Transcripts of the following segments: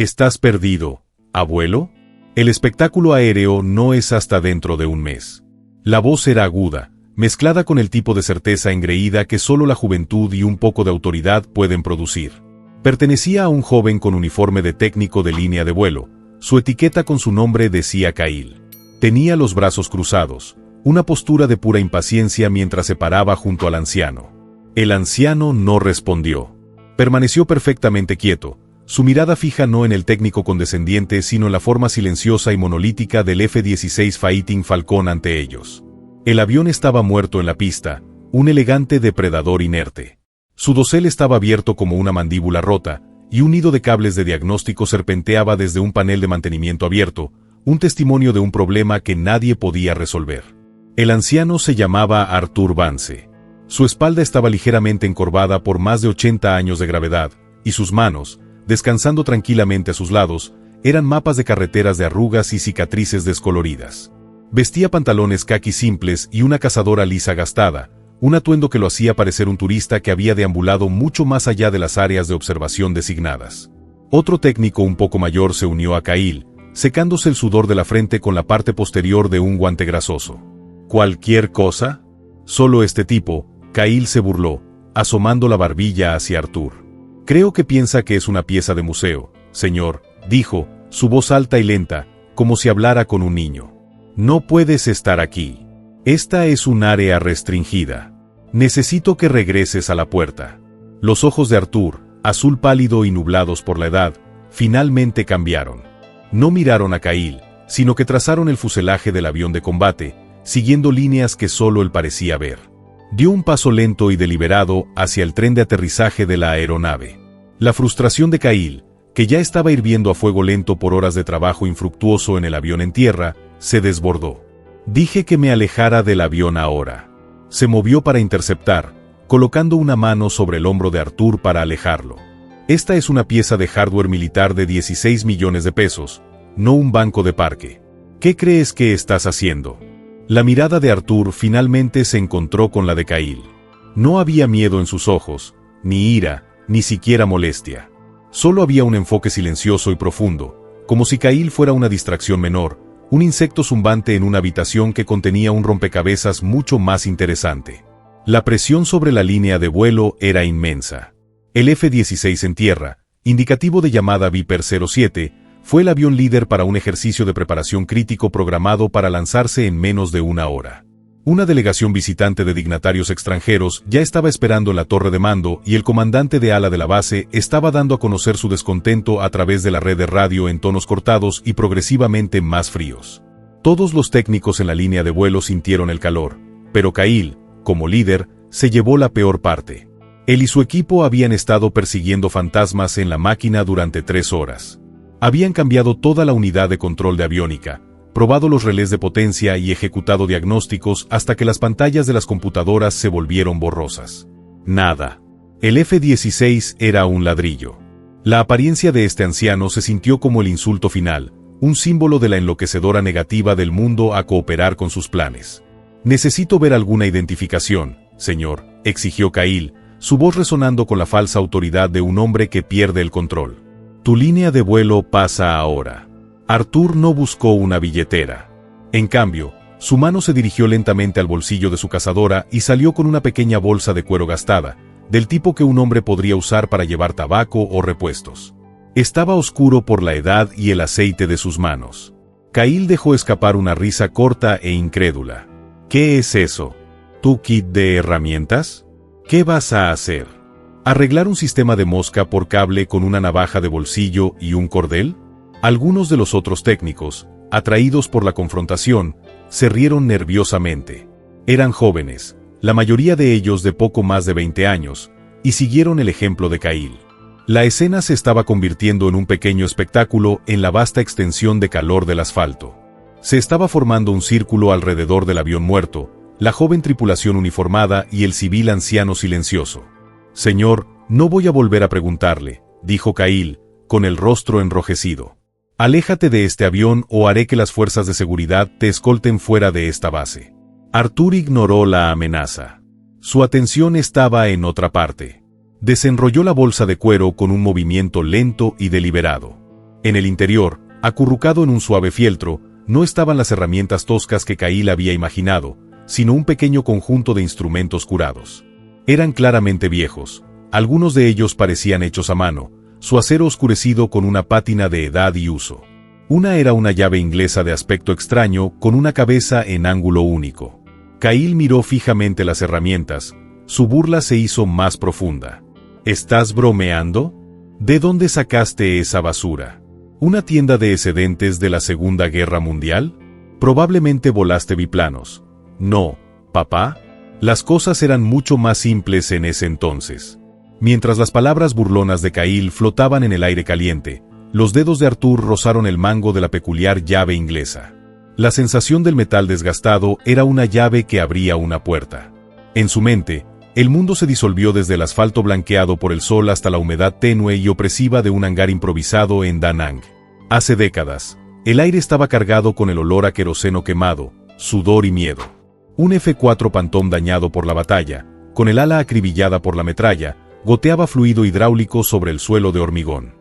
¿Estás perdido, abuelo? El espectáculo aéreo no es hasta dentro de un mes. La voz era aguda, mezclada con el tipo de certeza engreída que solo la juventud y un poco de autoridad pueden producir. Pertenecía a un joven con uniforme de técnico de línea de vuelo. Su etiqueta con su nombre decía Cahill. Tenía los brazos cruzados, una postura de pura impaciencia mientras se paraba junto al anciano. El anciano no respondió. Permaneció perfectamente quieto, su mirada fija no en el técnico condescendiente sino en la forma silenciosa y monolítica del F-16 Fighting Falcon ante ellos. El avión estaba muerto en la pista, un elegante depredador inerte. Su dosel estaba abierto como una mandíbula rota, y un nido de cables de diagnóstico serpenteaba desde un panel de mantenimiento abierto, un testimonio de un problema que nadie podía resolver. El anciano se llamaba Arthur Vance. Su espalda estaba ligeramente encorvada por más de 80 años de gravedad, y sus manos, descansando tranquilamente a sus lados, eran mapas de carreteras de arrugas y cicatrices descoloridas. Vestía pantalones caqui simples y una cazadora lisa gastada, un atuendo que lo hacía parecer un turista que había deambulado mucho más allá de las áreas de observación designadas. Otro técnico un poco mayor se unió a Cahill, secándose el sudor de la frente con la parte posterior de un guante grasoso. ¿Cualquier cosa? Solo este tipo, Cahill se burló, asomando la barbilla hacia Arthur. Creo que piensa que es una pieza de museo, señor, dijo, su voz alta y lenta, como si hablara con un niño. No puedes estar aquí. Esta es un área restringida. Necesito que regreses a la puerta. Los ojos de Arthur, azul pálido y nublados por la edad, finalmente cambiaron. No miraron a Cahill, sino que trazaron el fuselaje del avión de combate, siguiendo líneas que solo él parecía ver. Dio un paso lento y deliberado hacia el tren de aterrizaje de la aeronave. La frustración de Cahill, que ya estaba hirviendo a fuego lento por horas de trabajo infructuoso en el avión en tierra, se desbordó. Dije que me alejara del avión ahora. Se movió para interceptar, colocando una mano sobre el hombro de Arthur para alejarlo. Esta es una pieza de hardware militar de 16 millones de pesos, no un banco de parque. ¿Qué crees que estás haciendo? La mirada de Arthur finalmente se encontró con la de Cahill. No había miedo en sus ojos, ni ira, ni siquiera molestia. Solo había un enfoque silencioso y profundo, como si Cahill fuera una distracción menor, un insecto zumbante en una habitación que contenía un rompecabezas mucho más interesante. La presión sobre la línea de vuelo era inmensa. El F-16 en tierra, indicativo de llamada Viper 07, fue el avión líder para un ejercicio de preparación crítico programado para lanzarse en menos de una hora. Una delegación visitante de dignatarios extranjeros ya estaba esperando en la torre de mando y el comandante de ala de la base estaba dando a conocer su descontento a través de la red de radio en tonos cortados y progresivamente más fríos. Todos los técnicos en la línea de vuelo sintieron el calor, pero Cahill, como líder, se llevó la peor parte. Él y su equipo habían estado persiguiendo fantasmas en la máquina durante 3 horas. Habían cambiado toda la unidad de control de aviónica, probado los relés de potencia y ejecutado diagnósticos hasta que las pantallas de las computadoras se volvieron borrosas. Nada. El F-16 era un ladrillo. La apariencia de este anciano se sintió como el insulto final, un símbolo de la enloquecedora negativa del mundo a cooperar con sus planes. Necesito ver alguna identificación, señor, exigió Cahill, su voz resonando con la falsa autoridad de un hombre que pierde el control. Tu línea de vuelo pasa ahora. Arthur no buscó una billetera. En cambio, su mano se dirigió lentamente al bolsillo de su cazadora y salió con una pequeña bolsa de cuero gastada, del tipo que un hombre podría usar para llevar tabaco o repuestos. Estaba oscuro por la edad y el aceite de sus manos. Cahill dejó escapar una risa corta e incrédula. ¿Qué es eso? ¿Tu kit de herramientas? ¿Qué vas a hacer? ¿Arreglar un sistema de mosca por cable con una navaja de bolsillo y un cordel? Algunos de los otros técnicos, atraídos por la confrontación, se rieron nerviosamente. Eran jóvenes, la mayoría de ellos de poco más de 20 años, y siguieron el ejemplo de Cahill. La escena se estaba convirtiendo en un pequeño espectáculo en la vasta extensión de calor del asfalto. Se estaba formando un círculo alrededor del avión muerto, la joven tripulación uniformada y el civil anciano silencioso. Señor, no voy a volver a preguntarle, dijo Cahill, con el rostro enrojecido. Aléjate de este avión o haré que las fuerzas de seguridad te escolten fuera de esta base. Arthur ignoró la amenaza. Su atención estaba en otra parte. Desenrolló la bolsa de cuero con un movimiento lento y deliberado. En el interior, acurrucado en un suave fieltro, no estaban las herramientas toscas que Kyle había imaginado, sino un pequeño conjunto de instrumentos curados. Eran claramente viejos, algunos de ellos parecían hechos a mano, su acero oscurecido con una pátina de edad y uso. Una era una llave inglesa de aspecto extraño con una cabeza en ángulo único. Kyle miró fijamente las herramientas, su burla se hizo más profunda. ¿Estás bromeando? ¿De dónde sacaste esa basura? ¿Una tienda de excedentes de la Segunda Guerra Mundial? Probablemente volaste biplanos. No, papá. Las cosas eran mucho más simples en ese entonces. Mientras las palabras burlonas de Kyle flotaban en el aire caliente, los dedos de Arthur rozaron el mango de la peculiar llave inglesa. La sensación del metal desgastado era una llave que abría una puerta. En su mente, el mundo se disolvió desde el asfalto blanqueado por el sol hasta la humedad tenue y opresiva de un hangar improvisado en Da Nang. Hace décadas, el aire estaba cargado con el olor a queroseno quemado, sudor y miedo. Un F-4 Phantom dañado por la batalla, con el ala acribillada por la metralla, goteaba fluido hidráulico sobre el suelo de hormigón.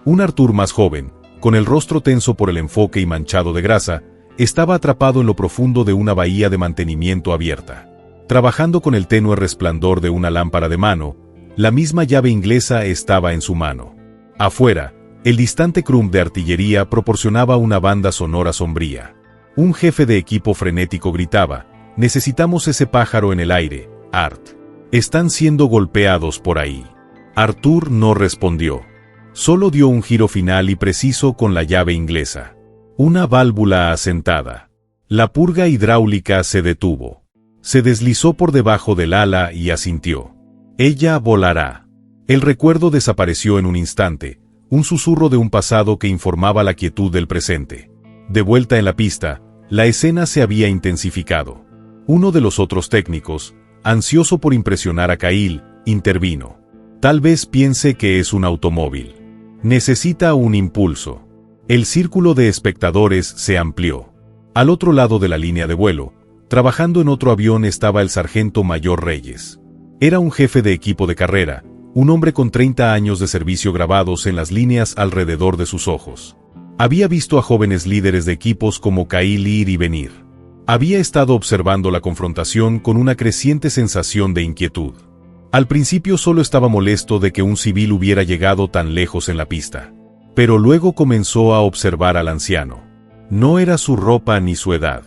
Un Arthur más joven, con el rostro tenso por el enfoque y manchado de grasa, estaba atrapado en lo profundo de una bahía de mantenimiento abierta. Trabajando con el tenue resplandor de una lámpara de mano, la misma llave inglesa estaba en su mano. Afuera, el distante crum de artillería proporcionaba una banda sonora sombría. Un jefe de equipo frenético gritaba: «Necesitamos ese pájaro en el aire, Art. Están siendo golpeados por ahí». Arthur no respondió. Solo dio un giro final y preciso con la llave inglesa. Una válvula asentada. La purga hidráulica se detuvo. Se deslizó por debajo del ala y asintió. Ella volará. El recuerdo desapareció en un instante, un susurro de un pasado que informaba la quietud del presente. De vuelta en la pista, la escena se había intensificado. Uno de los otros técnicos, ansioso por impresionar a Kyle, intervino. Tal vez piense que es un automóvil. Necesita un impulso. El círculo de espectadores se amplió. Al otro lado de la línea de vuelo, trabajando en otro avión estaba el sargento mayor Reyes. Era un jefe de equipo de carrera, un hombre con 30 años de servicio grabados en las líneas alrededor de sus ojos. Había visto a jóvenes líderes de equipos como Kyle ir y venir. Había estado observando la confrontación con una creciente sensación de inquietud. Al principio solo estaba molesto de que un civil hubiera llegado tan lejos en la pista. Pero luego comenzó a observar al anciano. No era su ropa ni su edad.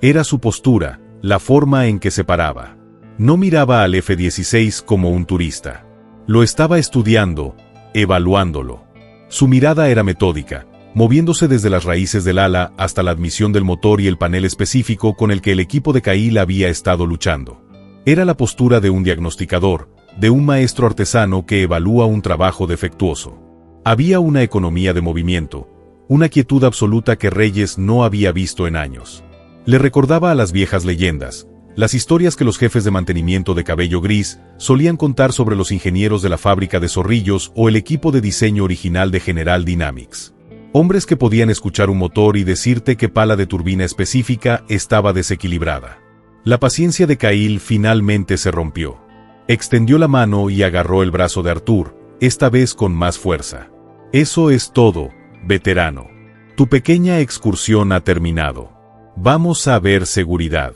Era su postura, la forma en que se paraba. No miraba al F-16 como un turista. Lo estaba estudiando, evaluándolo. Su mirada era metódica, moviéndose desde las raíces del ala hasta la admisión del motor y el panel específico con el que el equipo de Kyle había estado luchando. Era la postura de un diagnosticador, de un maestro artesano que evalúa un trabajo defectuoso. Había una economía de movimiento, una quietud absoluta que Reyes no había visto en años. Le recordaba a las viejas leyendas, las historias que los jefes de mantenimiento de cabello gris solían contar sobre los ingenieros de la fábrica de zorrillos o el equipo de diseño original de General Dynamics. Hombres que podían escuchar un motor y decirte qué pala de turbina específica estaba desequilibrada. La paciencia de Kyle finalmente se rompió. Extendió la mano y agarró el brazo de Arthur, esta vez con más fuerza. Eso es todo, veterano. Tu pequeña excursión ha terminado. Vamos a ver seguridad.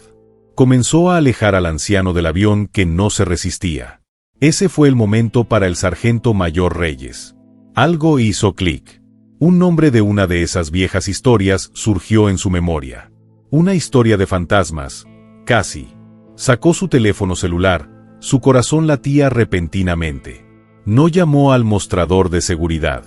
Comenzó a alejar al anciano del avión que no se resistía. Ese fue el momento para el sargento mayor Reyes. Algo hizo clic. Un nombre de una de esas viejas historias surgió en su memoria. Una historia de fantasmas. Casi. Sacó su teléfono celular, su corazón latía repentinamente. No llamó al mostrador de seguridad.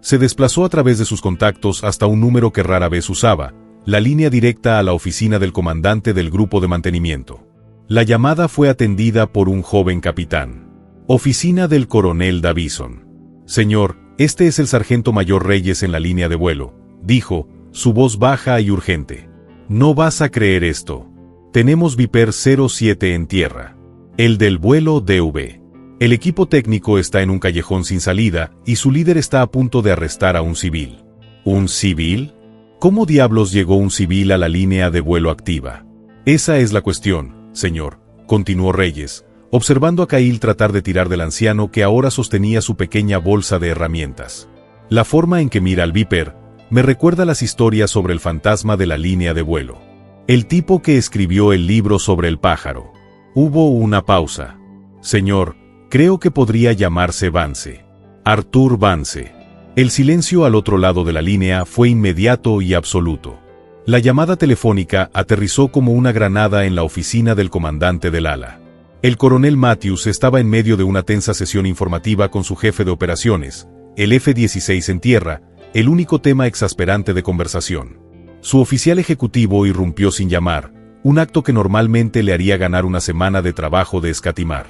Se desplazó a través de sus contactos hasta un número que rara vez usaba, la línea directa a la oficina del comandante del grupo de mantenimiento. La llamada fue atendida por un joven capitán. Oficina del coronel Davison. Señor, este es el sargento mayor Reyes en la línea de vuelo, dijo, su voz baja y urgente. No vas a creer esto. Tenemos Viper 07 en tierra. El del vuelo DV. El equipo técnico está en un callejón sin salida y su líder está a punto de arrestar a un civil. ¿Un civil? ¿Cómo diablos llegó un civil a la línea de vuelo activa? Esa es la cuestión, señor, continuó Reyes, observando a Kyle tratar de tirar del anciano que ahora sostenía su pequeña bolsa de herramientas. La forma en que mira al Viper me recuerda las historias sobre el fantasma de la línea de vuelo. El tipo que escribió el libro sobre el pájaro. Hubo una pausa. Señor, creo que podría llamarse Vance. Arthur Vance. El silencio al otro lado de la línea fue inmediato y absoluto. La llamada telefónica aterrizó como una granada en la oficina del comandante del ala. El coronel Matthews estaba en medio de una tensa sesión informativa con su jefe de operaciones, el F-16 en tierra, el único tema exasperante de conversación. Su oficial ejecutivo irrumpió sin llamar, un acto que normalmente le haría ganar una semana de trabajo de escatimar.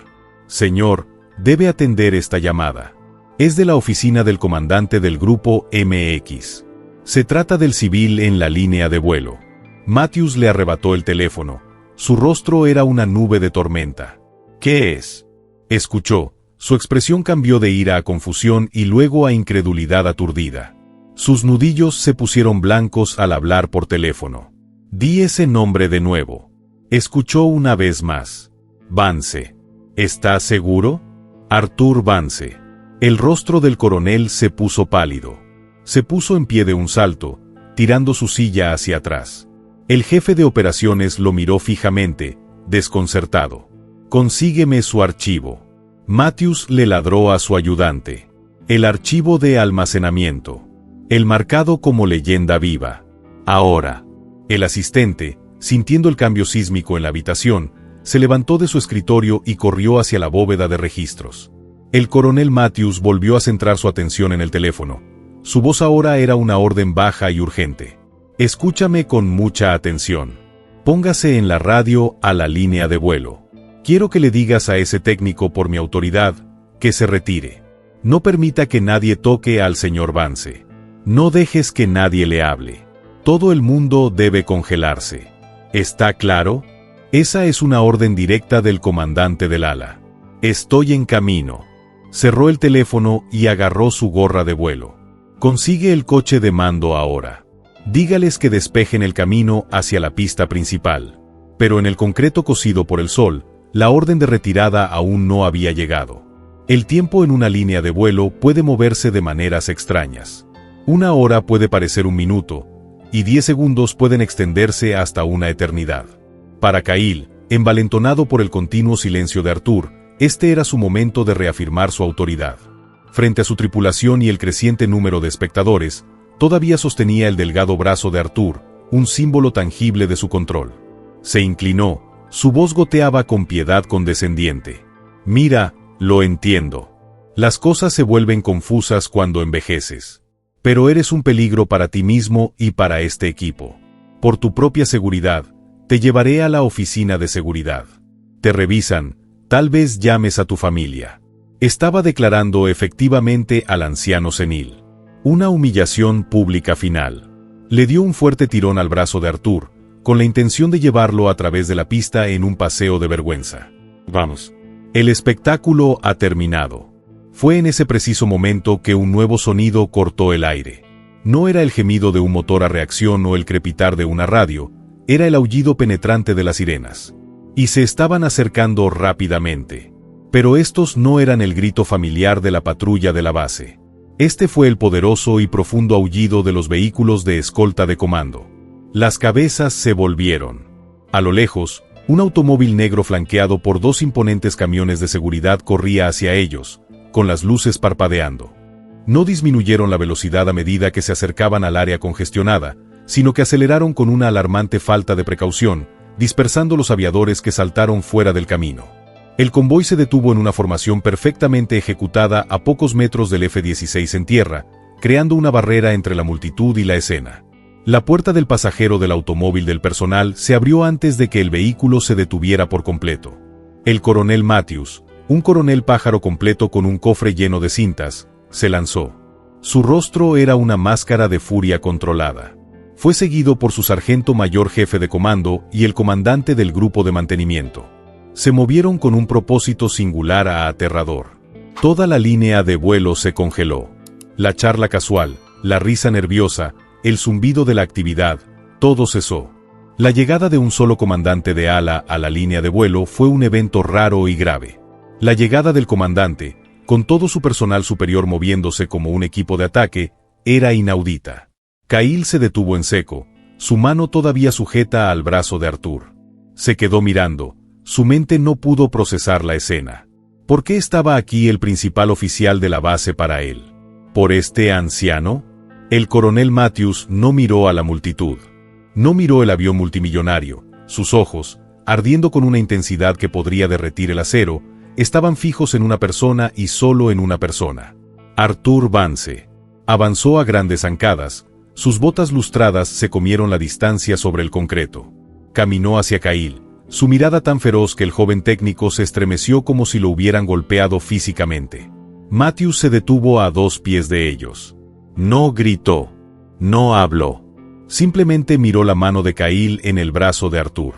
Señor, debe atender esta llamada. Es de la oficina del comandante del grupo MX. Se trata del civil en la línea de vuelo. Matthews le arrebató el teléfono. Su rostro era una nube de tormenta. ¿Qué es? Escuchó. Su expresión cambió de ira a confusión y luego a incredulidad aturdida. Sus nudillos se pusieron blancos al hablar por teléfono. Di ese nombre de nuevo. Escuchó una vez más. Vance. ¿Estás seguro? Arthur Vance. El rostro del coronel se puso pálido. Se puso en pie de un salto, tirando su silla hacia atrás. El jefe de operaciones lo miró fijamente, desconcertado. Consígueme su archivo. Matthews le ladró a su ayudante. El archivo de almacenamiento. El marcado como leyenda viva. Ahora. El asistente, sintiendo el cambio sísmico en la habitación, se levantó de su escritorio y corrió hacia la bóveda de registros. El coronel Matthews volvió a centrar su atención en el teléfono. Su voz ahora era una orden baja y urgente. Escúchame con mucha atención. Póngase en la radio a la línea de vuelo. Quiero que le digas a ese técnico por mi autoridad, que se retire. No permita que nadie toque al señor Vance. No dejes que nadie le hable. Todo el mundo debe congelarse. ¿Está claro? Esa es una orden directa del comandante del ala. Estoy en camino. Cerró el teléfono y agarró su gorra de vuelo. Consigue el coche de mando ahora. Dígales que despejen el camino hacia la pista principal. Pero en el concreto cocido por el sol, la orden de retirada aún no había llegado. El tiempo en una línea de vuelo puede moverse de maneras extrañas. Una hora puede parecer un minuto, y 10 segundos pueden extenderse hasta una eternidad. Para Kyle, envalentonado por el continuo silencio de Arthur, este era su momento de reafirmar su autoridad. Frente a su tripulación y el creciente número de espectadores, todavía sostenía el delgado brazo de Arthur, un símbolo tangible de su control. Se inclinó, su voz goteaba con piedad condescendiente. Mira, lo entiendo. Las cosas se vuelven confusas cuando envejeces. Pero eres un peligro para ti mismo y para este equipo. Por tu propia seguridad, te llevaré a la oficina de seguridad. Te revisan, tal vez llames a tu familia. Estaba declarando efectivamente al anciano senil. Una humillación pública final. Le dio un fuerte tirón al brazo de Arthur, con la intención de llevarlo a través de la pista en un paseo de vergüenza. Vamos. El espectáculo ha terminado. Fue en ese preciso momento que un nuevo sonido cortó el aire. No era el gemido de un motor a reacción o el crepitar de una radio, era el aullido penetrante de las sirenas. Y se estaban acercando rápidamente. Pero estos no eran el grito familiar de la patrulla de la base. Este fue el poderoso y profundo aullido de los vehículos de escolta de comando. Las cabezas se volvieron. A lo lejos, un automóvil negro flanqueado por 2 imponentes camiones de seguridad corría hacia ellos, con las luces parpadeando. No disminuyeron la velocidad a medida que se acercaban al área congestionada, sino que aceleraron con una alarmante falta de precaución, dispersando los aviadores que saltaron fuera del camino. El convoy se detuvo en una formación perfectamente ejecutada a pocos metros del F-16 en tierra, creando una barrera entre la multitud y la escena. La puerta del pasajero del automóvil del personal se abrió antes de que el vehículo se detuviera por completo. El coronel Matthews, un coronel pájaro completo con un cofre lleno de cintas, se lanzó. Su rostro era una máscara de furia controlada. Fue seguido por su sargento mayor jefe de comando y el comandante del grupo de mantenimiento. Se movieron con un propósito singular a aterrador. Toda la línea de vuelo se congeló. La charla casual, la risa nerviosa, el zumbido de la actividad, todo cesó. La llegada de un solo comandante de ala a la línea de vuelo fue un evento raro y grave. La llegada del comandante, con todo su personal superior moviéndose como un equipo de ataque, era inaudita. Kyle se detuvo en seco, su mano todavía sujeta al brazo de Arthur. Se quedó mirando, su mente no pudo procesar la escena. ¿Por qué estaba aquí el principal oficial de la base para él? ¿Por este anciano? El coronel Matthews no miró a la multitud. No miró el avión multimillonario. Sus ojos, ardiendo con una intensidad que podría derretir el acero, estaban fijos en una persona y solo en una persona. Arthur Vance. Avanzó a grandes zancadas, sus botas lustradas se comieron la distancia sobre el concreto. Caminó hacia Kyle, su mirada tan feroz que el joven técnico se estremeció como si lo hubieran golpeado físicamente. Matthews se detuvo a 2 pies de ellos. No gritó, no habló. Simplemente miró la mano de Kyle en el brazo de Arthur.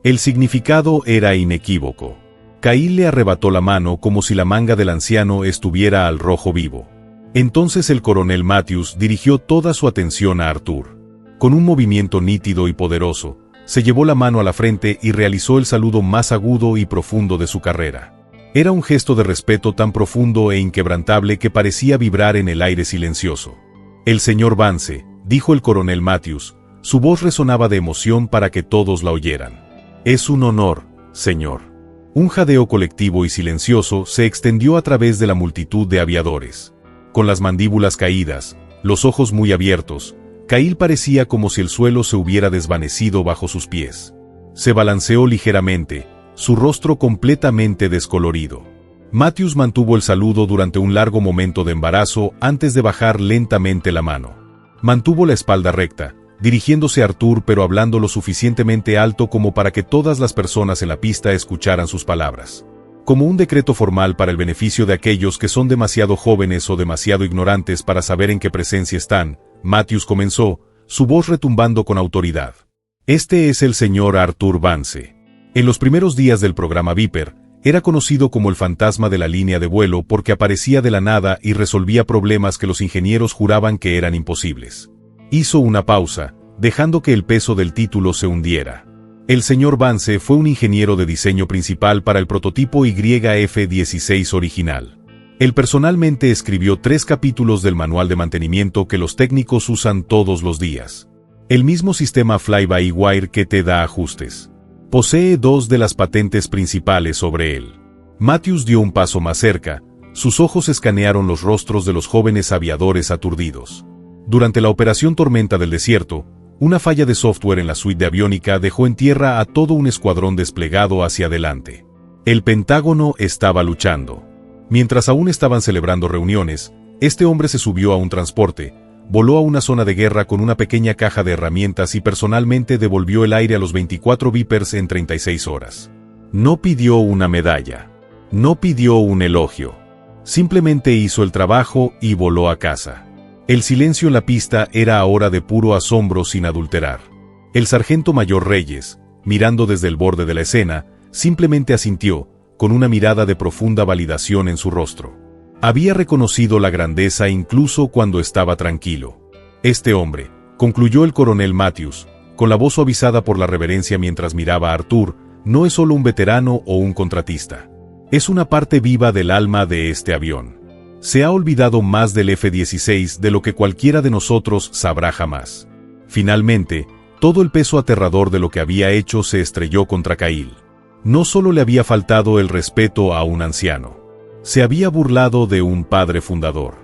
El significado era inequívoco. Kyle le arrebató la mano como si la manga del anciano estuviera al rojo vivo. Entonces el coronel Matthews dirigió toda su atención a Arthur. Con un movimiento nítido y poderoso, se llevó la mano a la frente y realizó el saludo más agudo y profundo de su carrera. Era un gesto de respeto tan profundo e inquebrantable que parecía vibrar en el aire silencioso. El señor Vance, dijo el coronel Matthews, su voz resonaba de emoción para que todos la oyeran. Es un honor, señor. Un jadeo colectivo y silencioso se extendió a través de la multitud de aviadores. Con las mandíbulas caídas, los ojos muy abiertos, Kyle parecía como si el suelo se hubiera desvanecido bajo sus pies. Se balanceó ligeramente, su rostro completamente descolorido. Matthews mantuvo el saludo durante un largo momento de embarazo antes de bajar lentamente la mano. Mantuvo la espalda recta, dirigiéndose a Arthur pero hablando lo suficientemente alto como para que todas las personas en la pista escucharan sus palabras. Como un decreto formal para el beneficio de aquellos que son demasiado jóvenes o demasiado ignorantes para saber en qué presencia están, Matthews comenzó, su voz retumbando con autoridad. Este es el señor Arthur Vance. En los primeros días del programa Viper, era conocido como el fantasma de la línea de vuelo porque aparecía de la nada y resolvía problemas que los ingenieros juraban que eran imposibles. Hizo una pausa, dejando que el peso del título se hundiera. El señor Vance fue un ingeniero de diseño principal para el prototipo YF-16 original. Él personalmente escribió 3 capítulos del manual de mantenimiento que los técnicos usan todos los días. El mismo sistema fly-by-wire que te da ajustes. Posee 2 de las patentes principales sobre él. Matthews dio un paso más cerca, sus ojos escanearon los rostros de los jóvenes aviadores aturdidos. Durante la operación Tormenta del Desierto, una falla de software en la suite de aviónica dejó en tierra a todo un escuadrón desplegado hacia adelante. El Pentágono estaba luchando. Mientras aún estaban celebrando reuniones, este hombre se subió a un transporte, voló a una zona de guerra con una pequeña caja de herramientas y personalmente devolvió el aire a los 24 Vipers en 36 horas. No pidió una medalla. No pidió un elogio. Simplemente hizo el trabajo y voló a casa. El silencio en la pista era ahora de puro asombro sin adulterar. El sargento mayor Reyes, mirando desde el borde de la escena, simplemente asintió, con una mirada de profunda validación en su rostro. Había reconocido la grandeza incluso cuando estaba tranquilo. Este hombre, concluyó el coronel Matthews, con la voz suavizada por la reverencia mientras miraba a Arthur, no es solo un veterano o un contratista. Es una parte viva del alma de este avión. Se ha olvidado más del F-16 de lo que cualquiera de nosotros sabrá jamás. Finalmente, todo el peso aterrador de lo que había hecho se estrelló contra Kyle. No solo le había faltado el respeto a un anciano. Se había burlado de un padre fundador.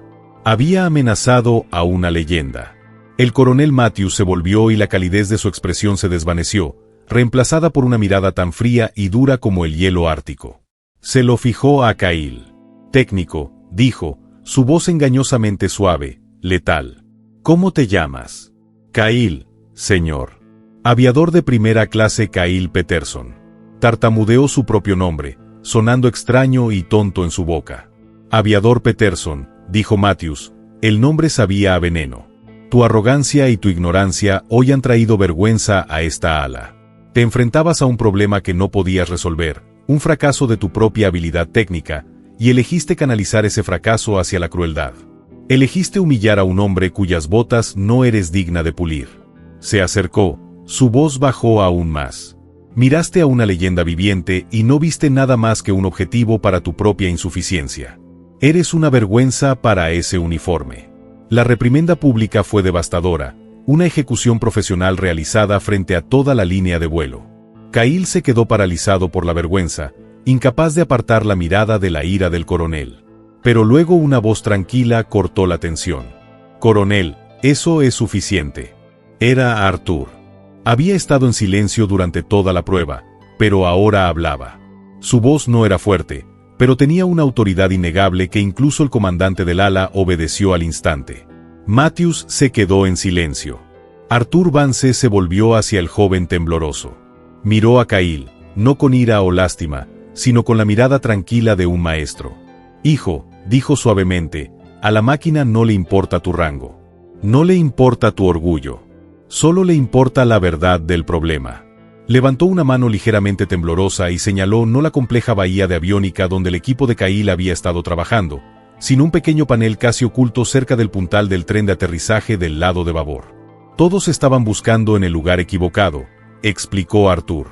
Había amenazado a una leyenda. El coronel Matthews se volvió y la calidez de su expresión se desvaneció, reemplazada por una mirada tan fría y dura como el hielo ártico. Se lo fijó a Kyle. Técnico, dijo, su voz engañosamente suave, letal. ¿Cómo te llamas? Kyle, señor. Aviador de primera clase Kyle Peterson. Tartamudeó su propio nombre, sonando extraño y tonto en su boca. Aviador Peterson, dijo Matthews, el nombre sabía a veneno. Tu arrogancia y tu ignorancia hoy han traído vergüenza a esta ala. Te enfrentabas a un problema que no podías resolver, un fracaso de tu propia habilidad técnica, y elegiste canalizar ese fracaso hacia la crueldad. Elegiste humillar a un hombre cuyas botas no eres digna de pulir. Se acercó, su voz bajó aún más. Miraste a una leyenda viviente y no viste nada más que un objetivo para tu propia insuficiencia. Eres una vergüenza para ese uniforme. La reprimenda pública fue devastadora, una ejecución profesional realizada frente a toda la línea de vuelo. Kyle se quedó paralizado por la vergüenza, incapaz de apartar la mirada de la ira del coronel. Pero luego una voz tranquila cortó la tensión. «Coronel, eso es suficiente». Era Arthur. Había estado en silencio durante toda la prueba, pero ahora hablaba. Su voz no era fuerte, pero tenía una autoridad innegable que incluso el comandante del ala obedeció al instante. Matthews se quedó en silencio. Arthur Vance se volvió hacia el joven tembloroso. Miró a Kyle, no con ira o lástima, sino con la mirada tranquila de un maestro. «Hijo», dijo suavemente, «a la máquina no le importa tu rango. No le importa tu orgullo. Solo le importa la verdad del problema». Levantó una mano ligeramente temblorosa y señaló no la compleja bahía de aviónica donde el equipo de Kyle había estado trabajando, sino un pequeño panel casi oculto cerca del puntal del tren de aterrizaje del lado de babor. «Todos estaban buscando en el lugar equivocado», explicó Arthur.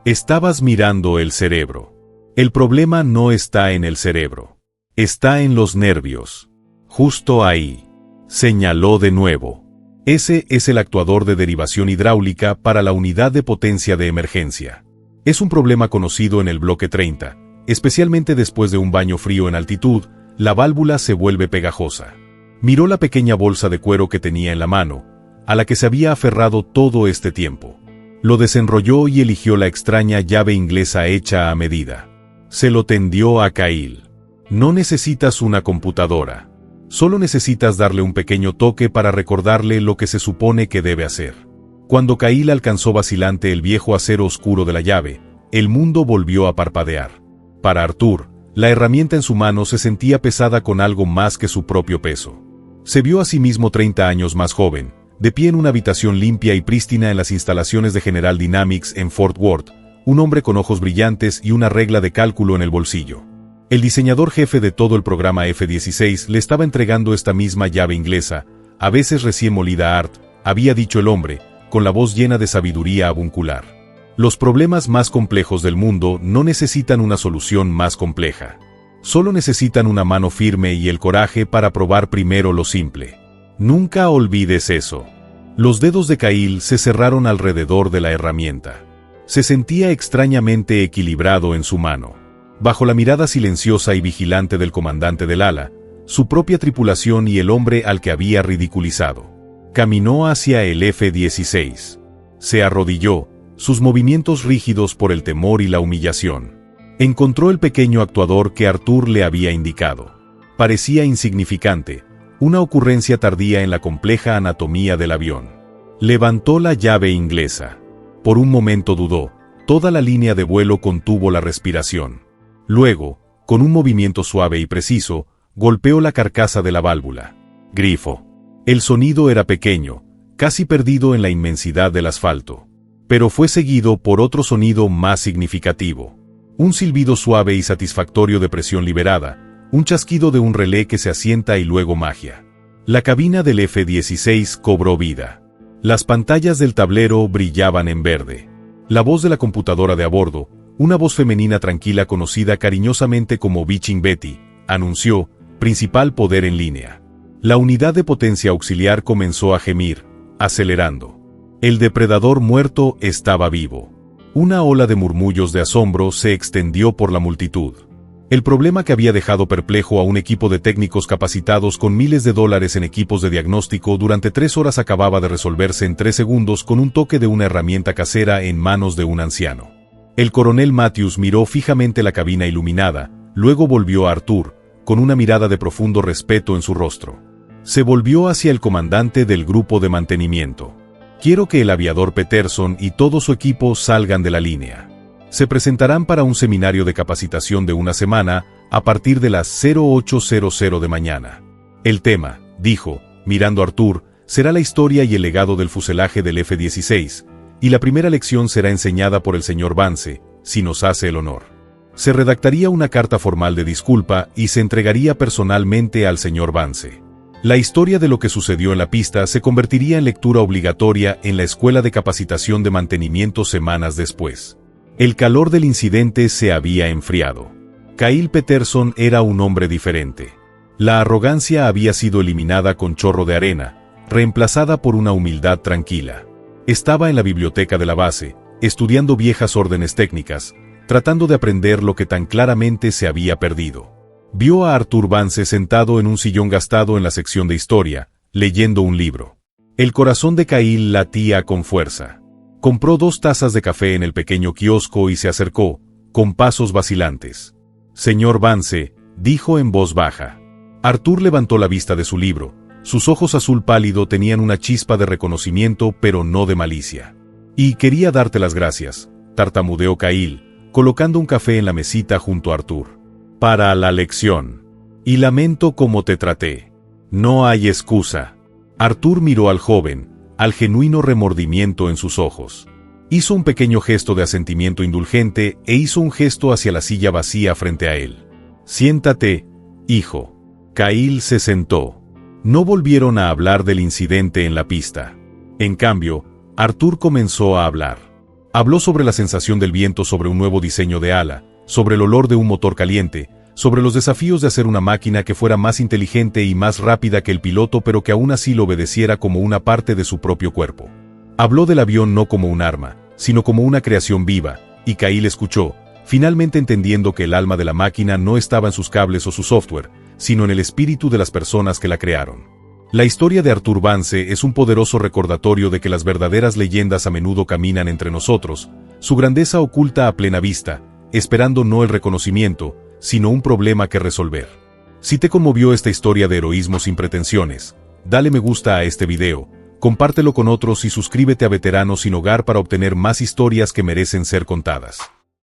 «Estabas mirando el cerebro. El problema no está en el cerebro. Está en los nervios. Justo ahí». Señaló de nuevo. Ese es el actuador de derivación hidráulica para la unidad de potencia de emergencia. Es un problema conocido en el bloque 30, especialmente después de un baño frío en altitud, la válvula se vuelve pegajosa. Miró la pequeña bolsa de cuero que tenía en la mano, a la que se había aferrado todo este tiempo. Lo desenrolló y eligió la extraña llave inglesa hecha a medida. Se lo tendió a Kyle. «No necesitas una computadora. Solo necesitas darle un pequeño toque para recordarle lo que se supone que debe hacer». Cuando Kyle alcanzó vacilante el viejo acero oscuro de la llave, el mundo volvió a parpadear. Para Arthur, la herramienta en su mano se sentía pesada con algo más que su propio peso. Se vio a sí mismo 30 años más joven, de pie en una habitación limpia y prístina en las instalaciones de General Dynamics en Fort Worth, un hombre con ojos brillantes y una regla de cálculo en el bolsillo. El diseñador jefe de todo el programa F-16 le estaba entregando esta misma llave inglesa, a veces recién molida Art, había dicho el hombre, con la voz llena de sabiduría avuncular. Los problemas más complejos del mundo no necesitan una solución más compleja. Solo necesitan una mano firme y el coraje para probar primero lo simple. Nunca olvides eso. Los dedos de Kyle se cerraron alrededor de la herramienta. Se sentía extrañamente equilibrado en su mano. Bajo la mirada silenciosa y vigilante del comandante del ala, su propia tripulación y el hombre al que había ridiculizado. Caminó hacia el F-16. Se arrodilló, sus movimientos rígidos por el temor y la humillación. Encontró el pequeño actuador que Arthur le había indicado. Parecía insignificante, una ocurrencia tardía en la compleja anatomía del avión. Levantó la llave inglesa. Por un momento dudó, toda la línea de vuelo contuvo la respiración. Luego, con un movimiento suave y preciso, golpeó la carcasa de la válvula. Grifo. El sonido era pequeño, casi perdido en la inmensidad del asfalto. Pero fue seguido por otro sonido más significativo. Un silbido suave y satisfactorio de presión liberada, un chasquido de un relé que se asienta y luego magia. La cabina del F-16 cobró vida. Las pantallas del tablero brillaban en verde. La voz de la computadora de a bordo, una voz femenina tranquila conocida cariñosamente como Bitching Betty, anunció, principal poder en línea. La unidad de potencia auxiliar comenzó a gemir, acelerando. El depredador muerto estaba vivo. Una ola de murmullos de asombro se extendió por la multitud. El problema que había dejado perplejo a un equipo de técnicos capacitados con miles de dólares en equipos de diagnóstico durante 3 horas acababa de resolverse en 3 segundos con un toque de una herramienta casera en manos de un anciano. El coronel Matthews miró fijamente la cabina iluminada, luego volvió a Arthur, con una mirada de profundo respeto en su rostro. Se volvió hacia el comandante del grupo de mantenimiento. «Quiero que el aviador Peterson y todo su equipo salgan de la línea. Se presentarán para un seminario de capacitación de una semana a partir de las 0800 de mañana. El tema», dijo, mirando a Arthur, «será la historia y el legado del fuselaje del F-16, y la primera lección será enseñada por el señor Vance, si nos hace el honor. Se redactaría una carta formal de disculpa y se entregaría personalmente al señor Vance. La historia de lo que sucedió en la pista se convertiría en lectura obligatoria en la Escuela de Capacitación de Mantenimiento semanas después». El calor del incidente se había enfriado. Kyle Peterson era un hombre diferente. La arrogancia había sido eliminada con chorro de arena, reemplazada por una humildad tranquila. Estaba en la biblioteca de la base, estudiando viejas órdenes técnicas, tratando de aprender lo que tan claramente se había perdido. Vio a Arthur Vance sentado en un sillón gastado en la sección de historia, leyendo un libro. El corazón de Kyle latía con fuerza. Compró 2 tazas de café en el pequeño kiosco y se acercó, con pasos vacilantes. «Señor Vance», dijo en voz baja. Arthur levantó la vista de su libro. Sus ojos azul pálido tenían una chispa de reconocimiento, pero no de malicia. «Y quería darte las gracias», tartamudeó Kyle, colocando un café en la mesita junto a Arthur. «Para la lección. Y lamento cómo te traté. No hay excusa». Arthur miró al joven, al genuino remordimiento en sus ojos. Hizo un pequeño gesto de asentimiento indulgente e hizo un gesto hacia la silla vacía frente a él. «Siéntate, hijo». Kyle se sentó. No volvieron a hablar del incidente en la pista. En cambio, Arthur comenzó a hablar. Habló sobre la sensación del viento sobre un nuevo diseño de ala, sobre el olor de un motor caliente, sobre los desafíos de hacer una máquina que fuera más inteligente y más rápida que el piloto pero que aún así lo obedeciera como una parte de su propio cuerpo. Habló del avión no como un arma, sino como una creación viva, y Kyle escuchó, finalmente entendiendo que el alma de la máquina no estaba en sus cables o su software, sino en el espíritu de las personas que la crearon. La historia de Arthur Vance es un poderoso recordatorio de que las verdaderas leyendas a menudo caminan entre nosotros, su grandeza oculta a plena vista, esperando no el reconocimiento, sino un problema que resolver. Si te conmovió esta historia de heroísmo sin pretensiones, dale me gusta a este video, compártelo con otros y suscríbete a Veteranos sin Hogar para obtener más historias que merecen ser contadas.